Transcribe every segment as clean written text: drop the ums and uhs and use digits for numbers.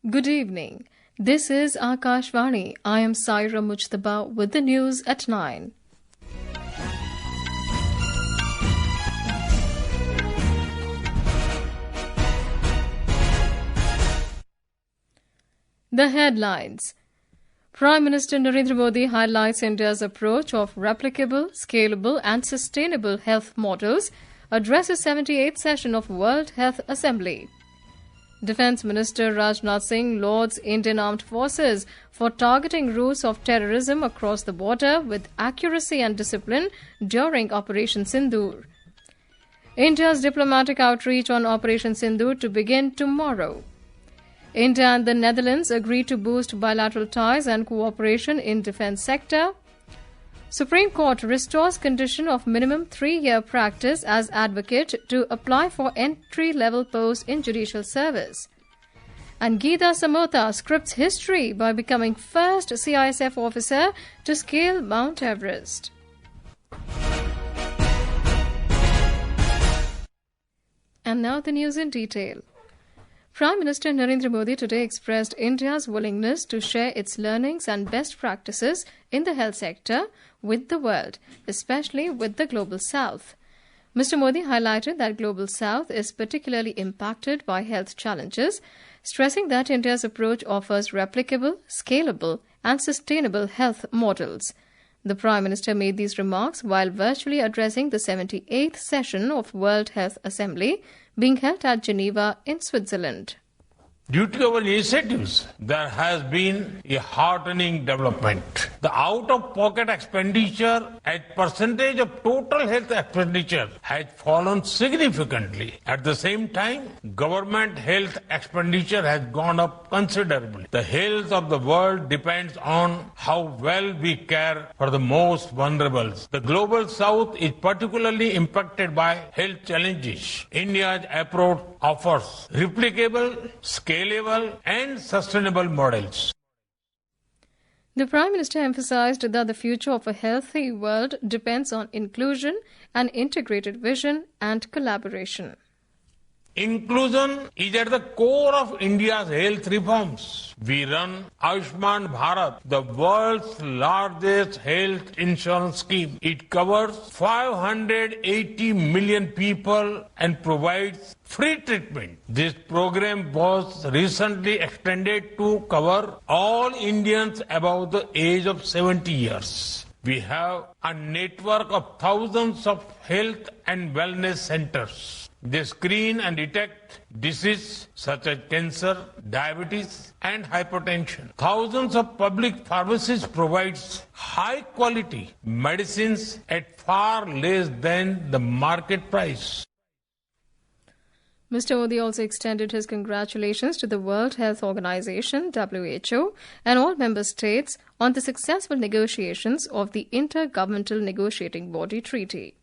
Good evening. This is Akashvani. I am Saira Mujtaba with the news at 9. The headlines. Prime Minister Narendra Modi highlights India's approach of replicable, scalable and sustainable health models, addresses 78th session of World Health Assembly. Defence Minister Rajnath Singh lauds Indian Armed Forces for targeting routes of terrorism across the border with accuracy and discipline during Operation Sindoor. India's diplomatic outreach on Operation Sindoor to begin tomorrow. India and the Netherlands agree to boost bilateral ties and cooperation in defence sector. Supreme Court restores condition of minimum 3-year practice as advocate to apply for entry-level post in judicial service. And Geeta Samota scripts history by becoming first CISF officer to scale Mount Everest. And now the news in detail. Prime Minister Narendra Modi today expressed India's willingness to share its learnings and best practices in the health sector with the world, especially with the Global South. Mr. Modi highlighted that Global South is particularly impacted by health challenges, stressing that India's approach offers replicable, scalable and sustainable health models. The Prime Minister made these remarks while virtually addressing the 78th session of World Health Assembly being held at Geneva in Switzerland. Due to our initiatives, there has been a heartening development. The out-of-pocket expenditure as percentage of total health expenditure has fallen significantly. At the same time, government health expenditure has gone up considerably. The health of the world depends on how well we care for the most vulnerable. The Global South is particularly impacted by health challenges. India's approach offers replicable, scalable and sustainable models. The Prime Minister emphasized that the future of a healthy world depends on inclusion and integrated vision and collaboration. Inclusion is at the core of India's health reforms. We run Ayushman Bharat, the world's largest health insurance scheme. It covers 580 million people and provides free treatment. This program was recently extended to cover all Indians above the age of 70 years. We have a network of thousands of health and wellness centers. They screen and detect diseases such as cancer, diabetes and hypertension. Thousands of public pharmacies provide high quality medicines at far less than the market price. Mr. Modi also extended his congratulations to the World Health Organization, WHO, and all member states on the successful negotiations of the Intergovernmental Negotiating Body Treaty.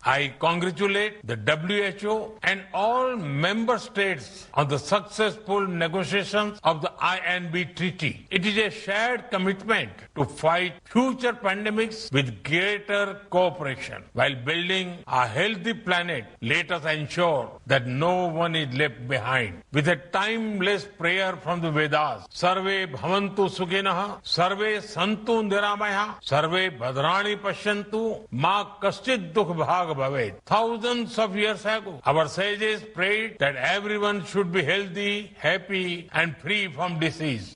I congratulate the WHO and all member states on the successful negotiations of the INB Treaty. It is a shared commitment to fight future pandemics with greater cooperation. While building a healthy planet, let us ensure that no one is left behind. With a timeless prayer from the Vedas, Sarve Bhavantu Sukhinah, Sarve Santu Niramayah, Sarve Bhadrani Pashyantu, Ma Kaschid Dukh Bhag Bhavet. Thousands of years ago, our sages prayed that everyone should be healthy, happy and free from disease.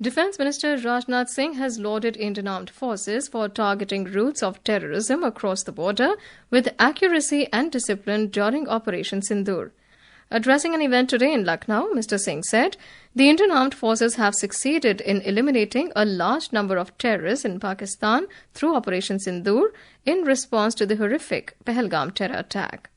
Defence Minister Rajnath Singh has lauded Indian Armed Forces for targeting routes of terrorism across the border with accuracy and discipline during Operation Sindoor. Addressing an event today in Lucknow, Mr. Singh said, the Indian Armed Forces have succeeded in eliminating a large number of terrorists in Pakistan through Operation Sindoor in response to the horrific Pahalgam terror attack.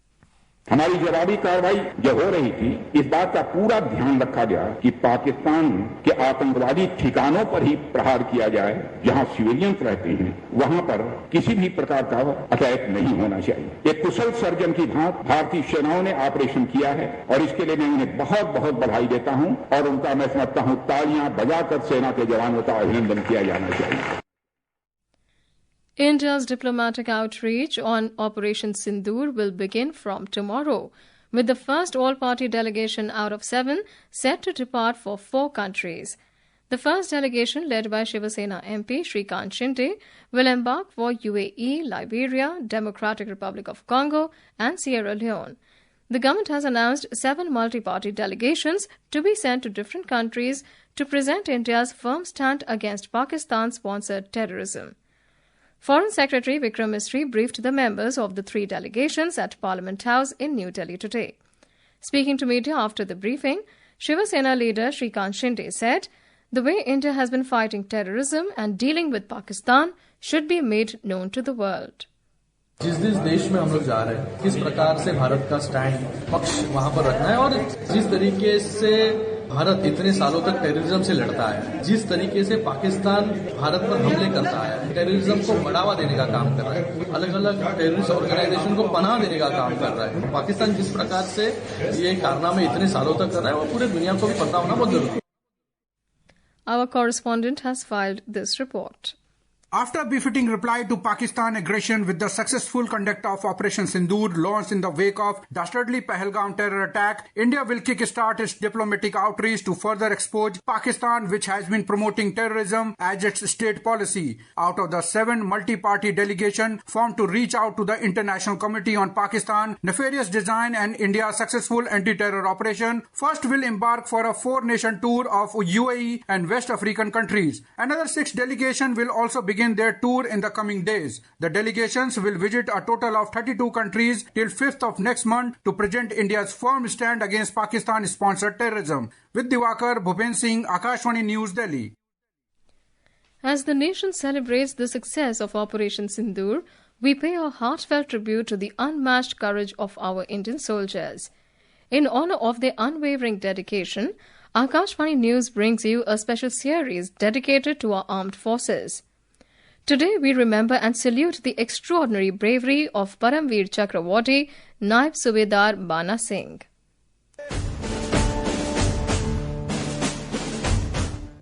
हमारी जवाबी कार्रवाई जो हो रही थी, इस बात का पूरा ध्यान रखा गया कि पाकिस्तान के आतंकवादी ठिकानों पर ही प्रहार किया जाए, जहां सिविलियंस रहते हैं, वहां पर किसी भी प्रकार का अटैक नहीं होना चाहिए। एक कुशल सर्जन की भांति भारतीय सेनाओं ने ऑपरेशन किया है और इसके लिए मैं उन्हें बहुत बहुत बधाई देता हूं और उनका मैं समझता हूं तालियां बजाकर सेना के जवानों का अभिनंदन किया जाना चाहिए। India's diplomatic outreach on Operation Sindoor will begin from tomorrow. with the first all-party delegation out of 7 set to depart for 4 countries. The first delegation, led by Shiva Sena MP Shrikant Shinde, will embark for UAE, Liberia, Democratic Republic of Congo and Sierra Leone. The government has announced 7 multi-party delegations to be sent to different countries to present India's firm stand against Pakistan-sponsored terrorism. Foreign Secretary Vikram Misri briefed the members of the 3 delegations at Parliament House in New Delhi today. Speaking to media after the briefing, Shiva Sena leader Shrikant Shinde said, "The way India has been fighting terrorism and dealing with Pakistan should be made known to the world." जिस देश में हम लोग जा रहे हैं, किस प्रकार से भारत का स्टैंड पक्ष वहां पर रखना है और जिस तरीके से भारत इतने सालों तक टेररिज्म से लड़ता है, जिस तरीके से पाकिस्तान भारत पर हमले करता है, टेररिज्म को बढ़ावा देने का काम कर रहा है, अलग अलग टेररिस्ट ऑर्गेनाइजेशन को पनाह देने का काम कर रहा है, पाकिस्तान जिस प्रकार से ये कारनामे इतने सालों तक कर रहा है वो पूरे दुनिया को भी पता होना बहुत जरूरी है. Our correspondent has filed this report. After befitting reply to Pakistan aggression with the successful conduct of Operation Sindoor launched in the wake of dastardly Pahalgam terror attack, India will kickstart its diplomatic outreach to further expose Pakistan, which has been promoting terrorism as its state policy. Out of the 7 multi-party delegation formed to reach out to the International Committee on Pakistan, nefarious design and India's successful anti-terror operation, first will embark for a 4-nation tour of UAE and West African countries. Another 6 delegations will also begin their tour in the coming days. The delegations will visit a total of 32 countries till 5th of next month to present India's firm stand against Pakistan-sponsored terrorism. With Diwakar, Bhupen Singh, Akashvani News, Delhi. As the nation celebrates the success of Operation Sindoor, we pay a heartfelt tribute to the unmatched courage of our Indian soldiers. In honor of their unwavering dedication, Akashvani News brings you a special series dedicated to our armed forces. Today, we remember and salute the extraordinary bravery of Paramveer Chakrawadi, Naib Subedar Bana Singh.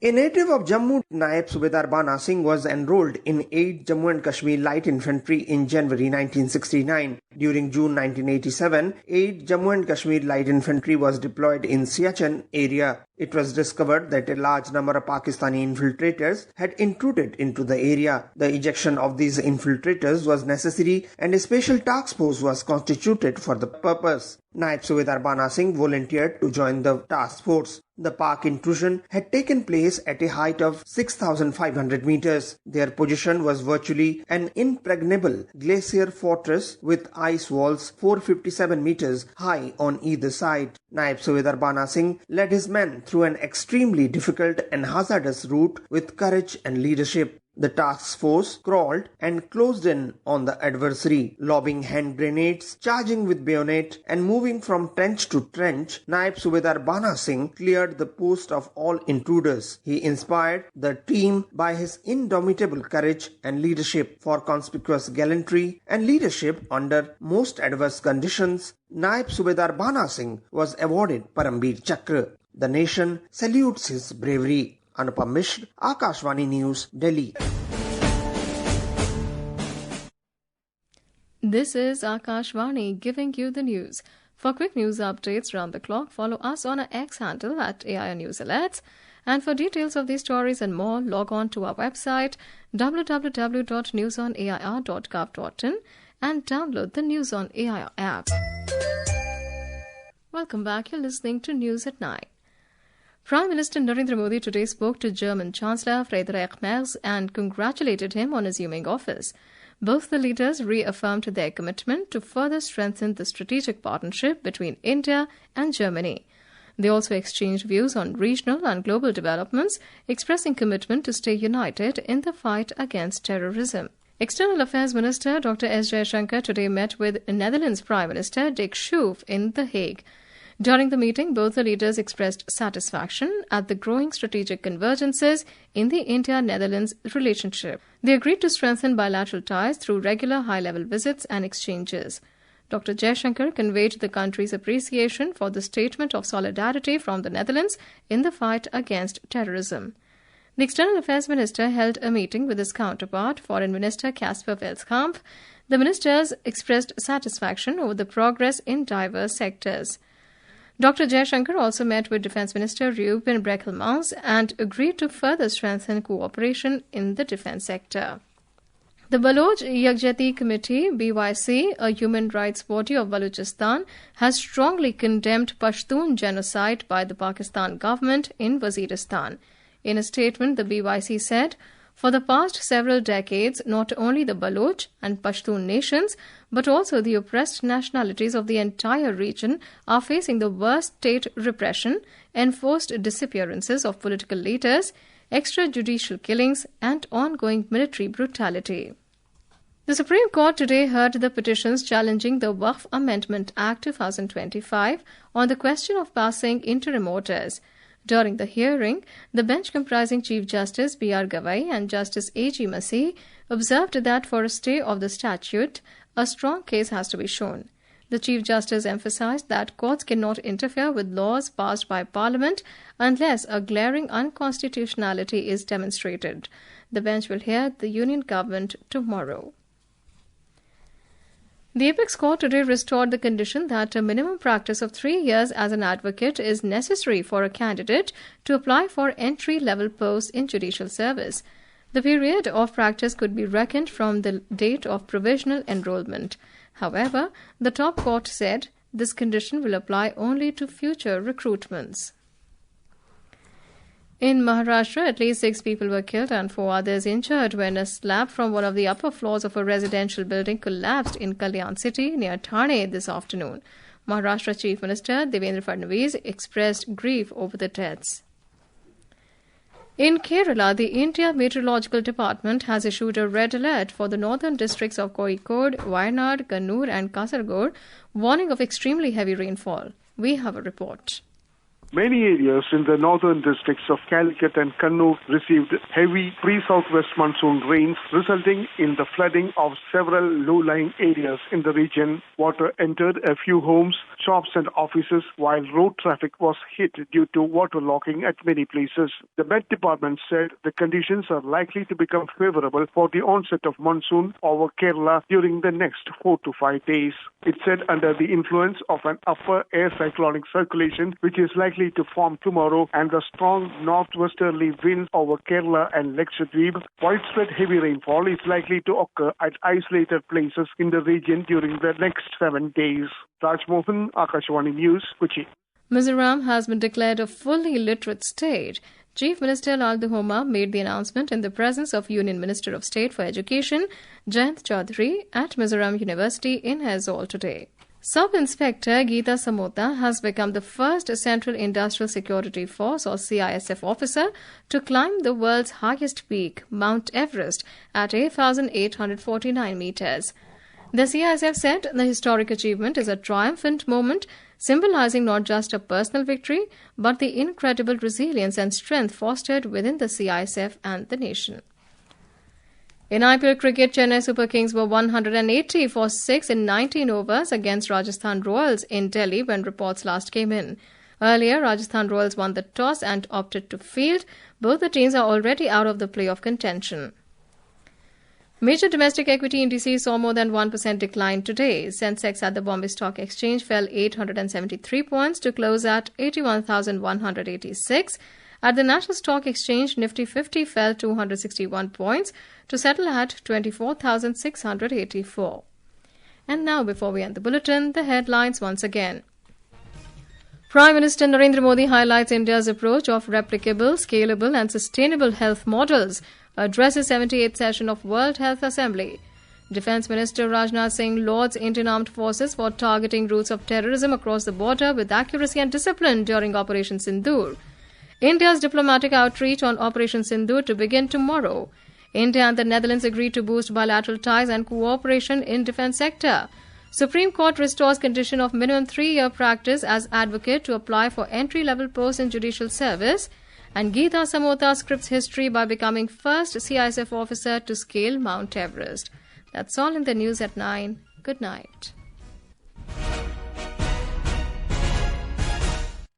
A native of Jammu, Naib Subedar Bana Singh was enrolled in 8th Jammu and Kashmir Light Infantry in January 1969. During June 1987, 8th Jammu and Kashmir Light Infantry was deployed in Siachen area. It was discovered that a large number of Pakistani infiltrators had intruded into the area. The ejection of these infiltrators was necessary and a special task force was constituted for the purpose. Naib Subedar Bana Singh volunteered to join the task force. The Pak intrusion had taken place at a height of 6,500 meters. Their position was virtually an impregnable glacier fortress with ice walls 457 meters high on either side. Naib Subedar Bana Singh led his men through an extremely difficult and hazardous route with courage and leadership. The task force crawled and closed in on the adversary, lobbing hand grenades, charging with bayonet and moving from trench to trench. Naib Subedar Bana Singh cleared the post of all intruders. He inspired the team by his indomitable courage and leadership. For conspicuous gallantry and leadership under most adverse conditions, Naib Subedar Bana Singh was awarded Paramveer Chakra. The nation salutes his bravery. Anupam Mishra, Akashvani News, Delhi. This is Akashvani giving you the news. For quick news updates round the clock, follow us on our X handle at AIR News Alerts. And for details of these stories and more, log on to our website www.newsonair.gov.in and download the News on AIR app. Welcome back. You're listening to News at 9. Prime Minister Narendra Modi today spoke to German Chancellor Friedrich Merz and congratulated him on assuming office. Both the leaders reaffirmed their commitment to further strengthen the strategic partnership between India and Germany. They also exchanged views on regional and global developments, expressing commitment to stay united in the fight against terrorism. External Affairs Minister Dr. S. Jaishankar today met with Netherlands Prime Minister Dick Schoof in The Hague. During the meeting, both the leaders expressed satisfaction at the growing strategic convergences in the India-Netherlands relationship. They agreed to strengthen bilateral ties through regular high-level visits and exchanges. Dr. Jaishankar conveyed the country's appreciation for the statement of solidarity from the Netherlands in the fight against terrorism. The External Affairs Minister held a meeting with his counterpart, Foreign Minister Casper Veldkamp. The ministers expressed satisfaction over the progress in diverse sectors. Dr. Jaishankar also met with Defence Minister Reuben Breckelmans and agreed to further strengthen cooperation in the defence sector. The Baloch Yakjahti Committee, BYC, a human rights body of Balochistan, has strongly condemned Pashtun genocide by the Pakistan government in Waziristan. In a statement, the BYC said, "For the past several decades, not only the Baloch and Pashtun nations, but also the oppressed nationalities of the entire region are facing the worst state repression, enforced disappearances of political leaders, extrajudicial killings, and ongoing military brutality." The Supreme Court today heard the petitions challenging the Waqf Amendment Act 2025 on the question of passing interim orders. During the hearing, the bench comprising Chief Justice B.R. Gavai and Justice A.G. Masih observed that for a stay of the statute, a strong case has to be shown. The Chief Justice emphasized that courts cannot interfere with laws passed by Parliament unless a glaring unconstitutionality is demonstrated. The bench will hear the Union Government tomorrow. The Apex Court today restored the condition that a minimum practice of 3 years as an advocate is necessary for a candidate to apply for entry-level posts in judicial service. The period of practice could be reckoned from the date of provisional enrollment. However, the top court said this condition will apply only to future recruitments. In Maharashtra, at least 6 people were killed and 4 others injured when a slab from one of the upper floors of a residential building collapsed in Kalyan city near Thane this afternoon. Maharashtra Chief Minister Devendra Fadnavis expressed grief over the deaths. In Kerala, the India Meteorological Department has issued a red alert for the northern districts of Kozhikode, Wayanad, Kannur and Kasaragod, warning of extremely heavy rainfall. We have a report. Many areas in the northern districts of Calicut and Kannur received heavy pre-southwest monsoon rains, resulting in the flooding of several low-lying areas in the region. Water entered a few homes, shops and offices, while road traffic was hit due to waterlogging at many places. The Met Department said the conditions are likely to become favorable for the onset of monsoon over Kerala during the next 4 to 5 days. It said under the influence of an upper air cyclonic circulation, which is likely to form tomorrow, and the strong northwesterly winds over Kerala and Lakshadweep, widespread heavy rainfall is likely to occur at isolated places in the region during the next 7 days. Raj Mohan, Akashwani News, Kochi. Mizoram has been declared a fully literate state. Chief Minister Lalduhoma made the announcement in the presence of Union Minister of State for Education, Jayant Chaudhary, at Mizoram University in Aizawl today. Sub-Inspector Geeta Samota has become the first Central Industrial Security Force or CISF officer to climb the world's highest peak, Mount Everest, at 8,849 meters. The CISF said the historic achievement is a triumphant moment, symbolizing not just a personal victory, but the incredible resilience and strength fostered within the CISF and the nation. In IPL cricket, Chennai Super Kings were 180 for 6 in 19 overs against Rajasthan Royals in Delhi when reports last came in. Earlier, Rajasthan Royals won the toss and opted to field. Both the teams are already out of the playoff contention. Major domestic equity indices saw more than 1% decline today. Sensex at the Bombay Stock Exchange fell 873 points to close at 81,186. At the National Stock Exchange, Nifty 50 fell 261 points to settle at 24,684. And now, before we end the bulletin, the headlines once again. Prime Minister Narendra Modi highlights India's approach of replicable, scalable and sustainable health models, addresses 78th session of World Health Assembly. Defence Minister Rajnath Singh lauds Indian Armed Forces for targeting routes of terrorism across the border with accuracy and discipline during Operation Sindoor. India's diplomatic outreach on Operation Sindoor to begin tomorrow. India and the Netherlands agreed to boost bilateral ties and cooperation in defence sector. Supreme Court restores condition of minimum 3-year practice as advocate to apply for entry-level posts in judicial service. And Geeta Samota scripts history by becoming first CISF officer to scale Mount Everest. That's all in the news at 9. Good night.